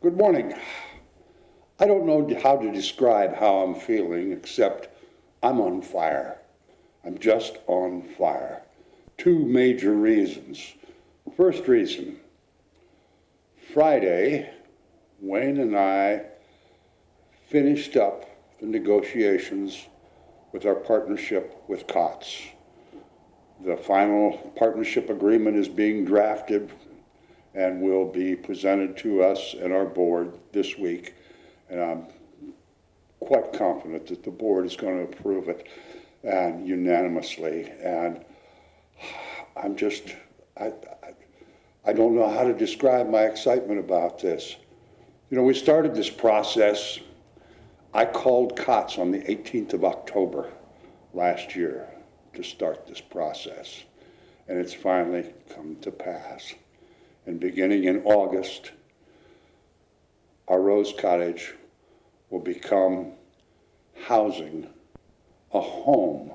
Good morning. I don't know how to describe how I'm feeling, except I'm on fire. I'm just on fire. Two major reasons. First reason, Friday, Wayne and I finished up the negotiations with our partnership with COTS. The final partnership agreement is being drafted and will be presented to us and our board this week. And I'm quite confident that the board is going to approve it and unanimously. And I'm just, I don't know how to describe my excitement about this. You know, we started this process. I called COTS on the 18th of October last year to start this process. And it's finally come to pass. And beginning in August, our Rose Cottage will become housing, a home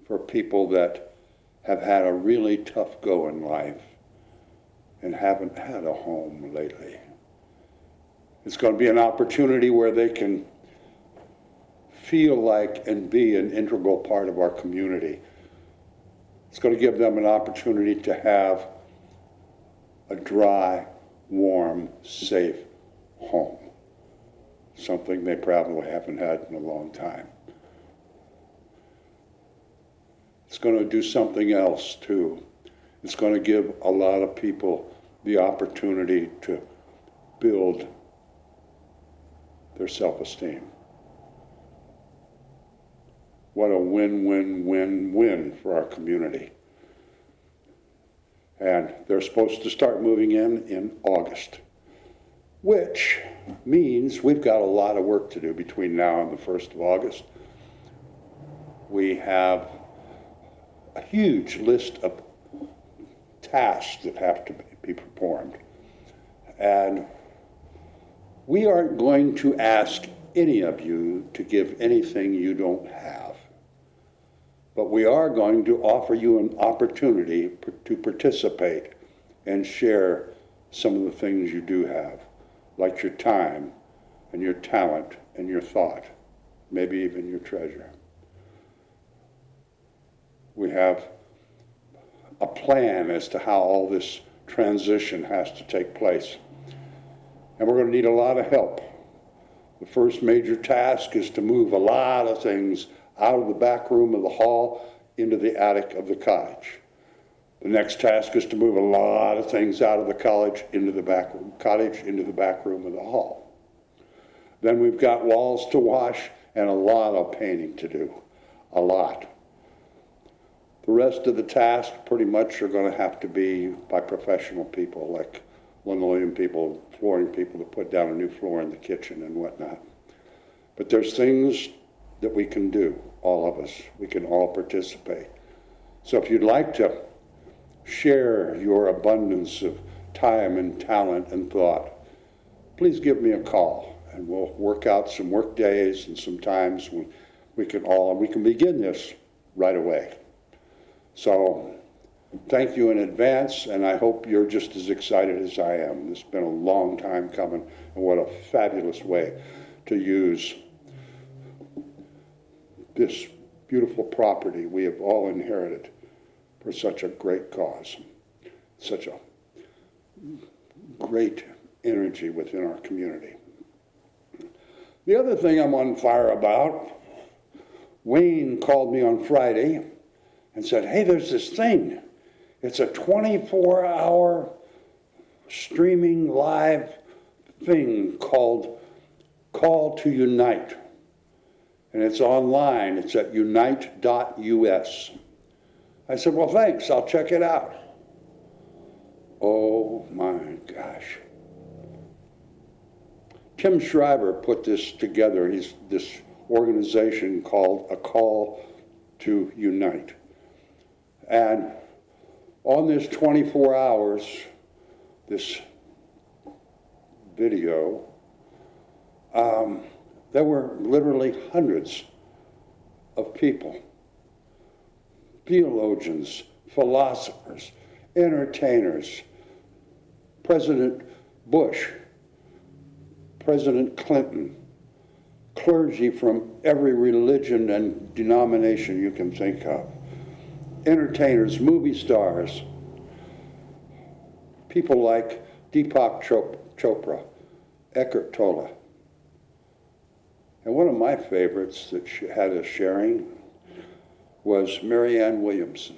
for people that have had a really tough go in life and haven't had a home lately. It's going to be an opportunity where they can feel like and be an integral part of our community. It's going to give them an opportunity to have a dry, warm, safe home, something they probably haven't had in a long time. It's going to do something else too. It's going to give a lot of people the opportunity to build their self-esteem. What a win-win-win-win for our community. And they're supposed to start moving in August, which means we've got a lot of work to do between now and the 1st of August. We have a huge list of tasks that have to be performed. And we aren't going to ask any of you to give anything you don't have. But we are going to offer you an opportunity to participate and share some of the things you do have, like your time and your talent and your thought, maybe even your treasure. We have a plan as to how all this transition has to take place. And we're going to need a lot of help. The first major task is to move a lot of things out of the back room of the hall into the attic of the cottage. The next task is to move a lot of things out of the cottage into the back room of the hall. Then we've got walls to wash and a lot of painting to do, a lot. The rest of the tasks pretty much are going to have to be by professional people like linoleum people, flooring people to put down a new floor in the kitchen and whatnot. But there's things that we can do, all of us. We can all participate. So if you'd like to share your abundance of time and talent and thought, please give me a call and we'll work out some work days and some times when we can begin this right away. So thank you in advance, and I hope you're just as excited as I am. It's been a long time coming, and what a fabulous way to use this beautiful property we have all inherited for such a great cause, such a great energy within our community. The other thing I'm on fire about, Wayne called me on Friday and said, hey, there's this thing. It's a 24-hour streaming live thing called Call to Unite. And it's online. It's at unite.us. I said, well, thanks. I'll check it out. Oh, my gosh. Tim Shriver put this together. He's this organization called A Call to Unite. And on this 24 hours, this video, there were literally hundreds of people, theologians, philosophers, entertainers, President Bush, President Clinton, clergy from every religion and denomination you can think of, entertainers, movie stars, people like Deepak Chopra, Eckhart Tolle. And one of my favorites that had us sharing was Marianne Williamson.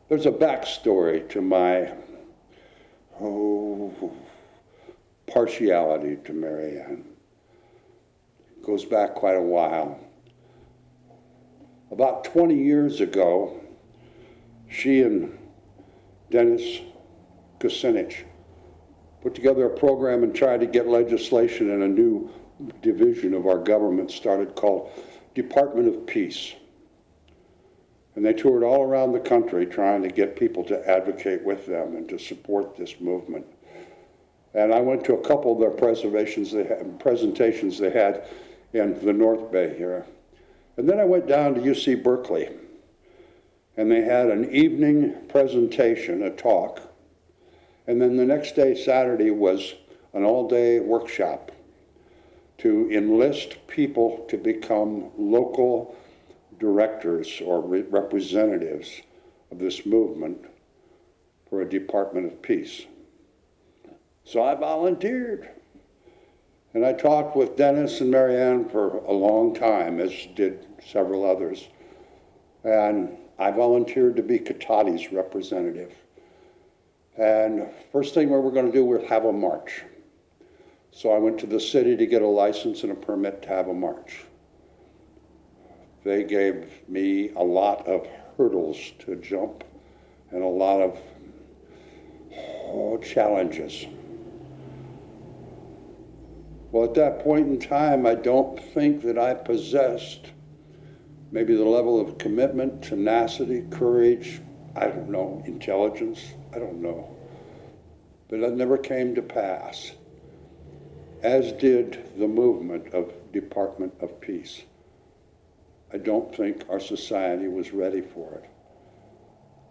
There's a backstory to my partiality to Marianne. It goes back quite a while. About 20 years ago, she and Dennis Kucinich put together a program and tried to get legislation in a new division of our government started called Department of Peace. And they toured all around the country trying to get people to advocate with them and to support this movement. And I went to a couple of their presentations they had in the North Bay here. And then I went down to UC Berkeley, and they had an evening presentation, a talk. And then the next day, Saturday, was an all-day workshop to enlist people to become local directors or representatives of this movement for a Department of Peace. So I volunteered. And I talked with Dennis and Marianne for a long time, as did several others. And I volunteered to be Katati's representative. And first thing we were going to do was have a march. So I went to the city to get a license and a permit to have a march. They gave me a lot of hurdles to jump and a lot of challenges. Well, at that point in time, I don't think that I possessed maybe the level of commitment, tenacity, courage, I don't know, intelligence, I don't know. But it never came to pass, as did the movement of Department of Peace. I don't think our society was ready for it.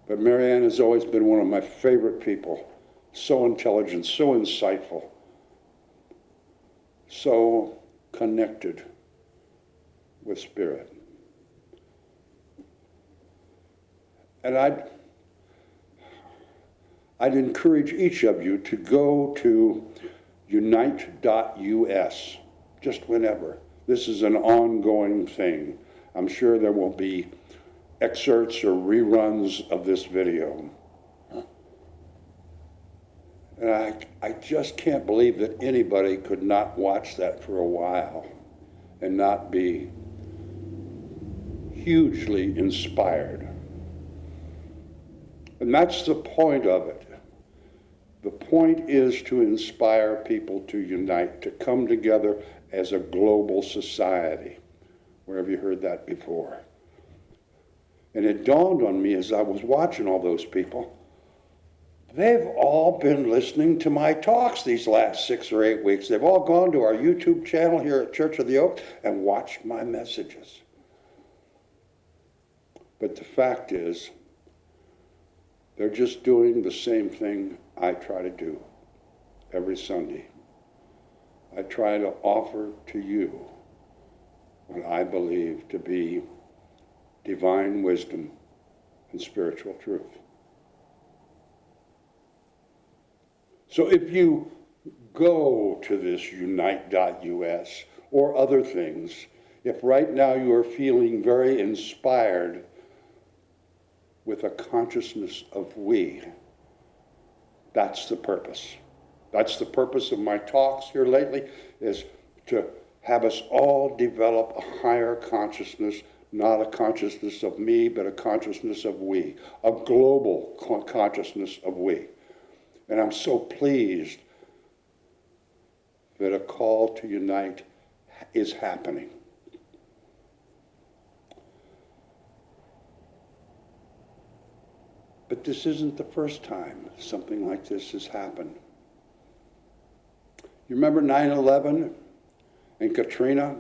But Marianne has always been one of my favorite people, so intelligent, so insightful, so connected with spirit. And I'd encourage each of you to go to unite.us, just whenever. This is an ongoing thing. I'm sure there will be excerpts or reruns of this video. And I just can't believe that anybody could not watch that for a while and not be hugely inspired. And that's the point of it. The point is to inspire people to unite, to come together as a global society. Where have you heard that before? And it dawned on me as I was watching all those people, they've all been listening to my talks these last 6 or 8 weeks. They've all gone to our YouTube channel here at Church of the Oak and watched my messages. But the fact is, they're just doing the same thing I try to do every Sunday. I try to offer to you what I believe to be divine wisdom and spiritual truth. So if you go to this unite.us or other things, if right now you are feeling very inspired with a consciousness of we, that's the purpose. That's the purpose of my talks here lately, is to have us all develop a higher consciousness, not a consciousness of me, but a consciousness of we, a global consciousness of we. And I'm so pleased that a call to unite is happening. But this isn't the first time something like this has happened. You remember 9/11 and Katrina?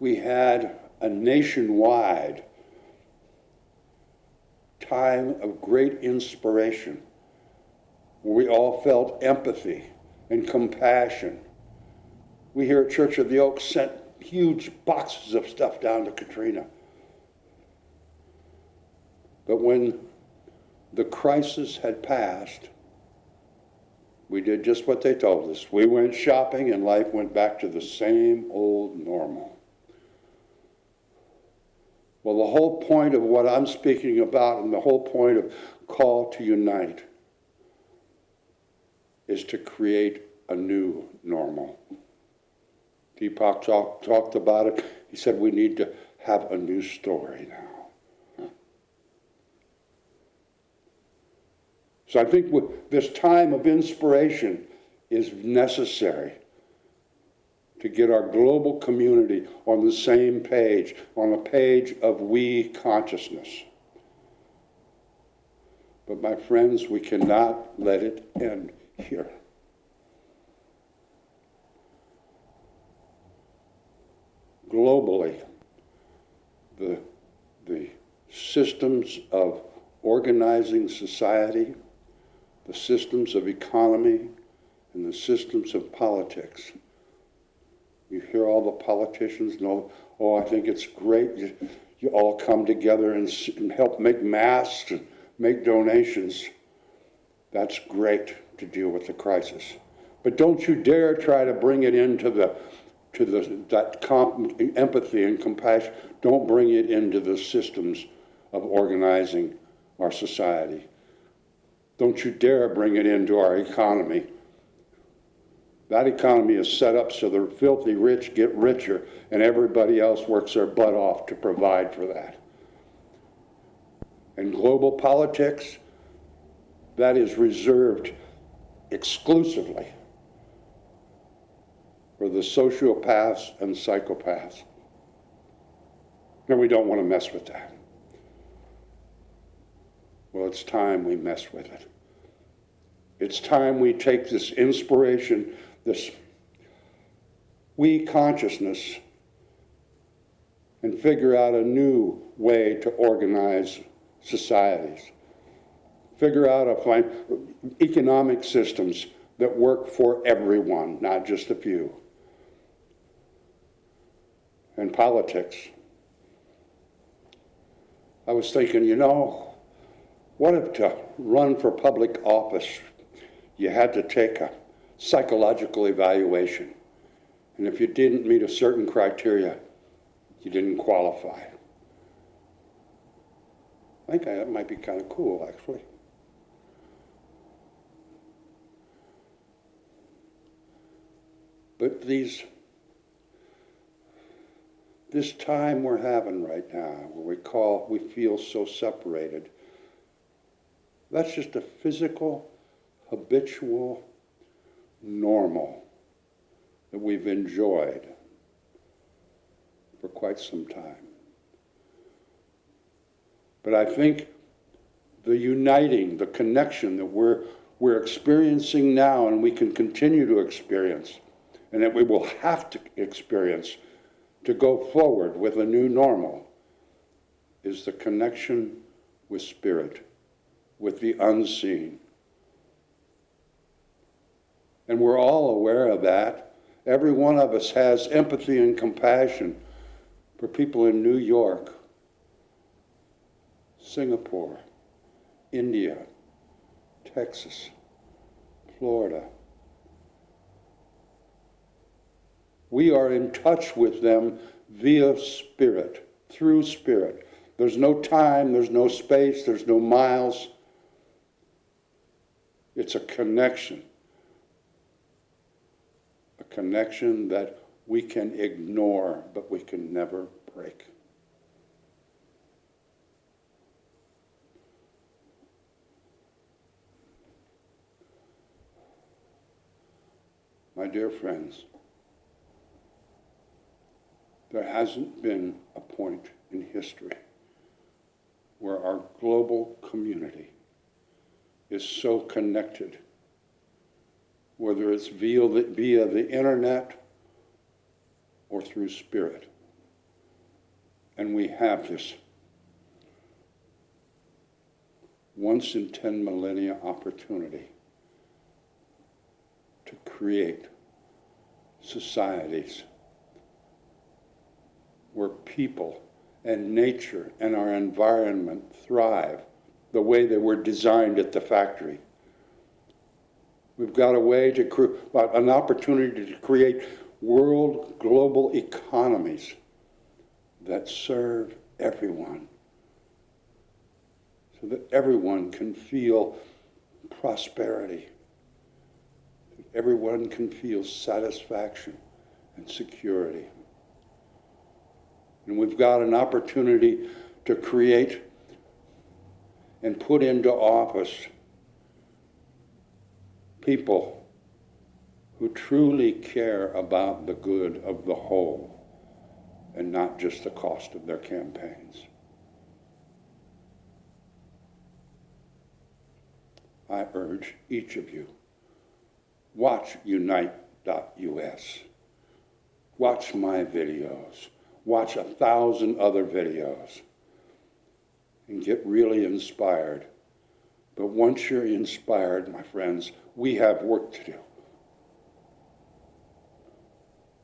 We had a nationwide time of great inspiration where we all felt empathy and compassion. We here at Church of the Oak sent huge boxes of stuff down to Katrina. But when the crisis had passed, we did just what they told us. We went shopping and life went back to the same old normal. Well, the whole point of what I'm speaking about and the whole point of Call to Unite is to create a new normal. Deepak talked about it. He said we need to have a new story now. So I think this time of inspiration is necessary to get our global community on the same page, on a page of we consciousness. But my friends, we cannot let it end here. Globally, the systems of organizing society, the systems of economy, and the systems of politics. You hear all the politicians know, oh, I think it's great. You all come together and help make masks and make donations. That's great to deal with the crisis. But don't you dare try to bring it into that empathy and compassion. Don't bring it into the systems of organizing our society. Don't you dare bring it into our economy. That economy is set up so the filthy rich get richer and everybody else works their butt off to provide for that. And global politics, that is reserved exclusively for the sociopaths and psychopaths. And we don't want to mess with that. Well, it's time we mess with it. It's time we take this inspiration, this we consciousness, and figure out a new way to organize societies. Figure out economic systems that work for everyone, not just a few. And politics. I was thinking, what if to run for public office, you had to take a psychological evaluation. And if you didn't meet a certain criteria, you didn't qualify. I think that might be kind of cool, actually. But this time we're having right now, where we feel so separated, that's just a physical, habitual, normal that we've enjoyed for quite some time. But I think the uniting, the connection that we're experiencing now and we can continue to experience, and that we will have to experience to go forward with a new normal, is the connection with spirit, with the unseen. And we're all aware of that. Every one of us has empathy and compassion for people in New York, Singapore, India, Texas, Florida. We are in touch with them via spirit, through spirit. There's no time, there's no space, there's no miles. It's a connection that we can ignore, but we can never break. My dear friends, there hasn't been a point in history where our global community is so connected, whether it's via the internet or through spirit. And we have this once in 10 millennia opportunity create societies where people and nature and our environment thrive the way they were designed at the factory. We've got an opportunity to create world global economies that serve everyone, so that everyone can feel prosperity, that everyone can feel satisfaction and security. And we've got an opportunity to create and put into office people who truly care about the good of the whole and not just the cost of their campaigns. I urge each of you, watch Unite.us, watch my videos, watch 1,000 other videos, and get really inspired. But once you're inspired, my friends, we have work to do.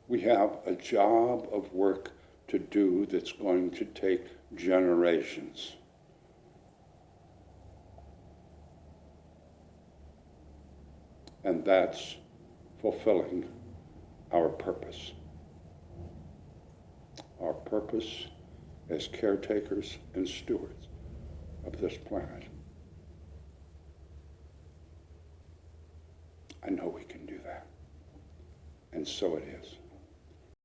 We have a job of work to do that's going to take generations. And that's fulfilling our purpose. Our purpose as caretakers and stewards of this planet. I know we can do that. And so it is.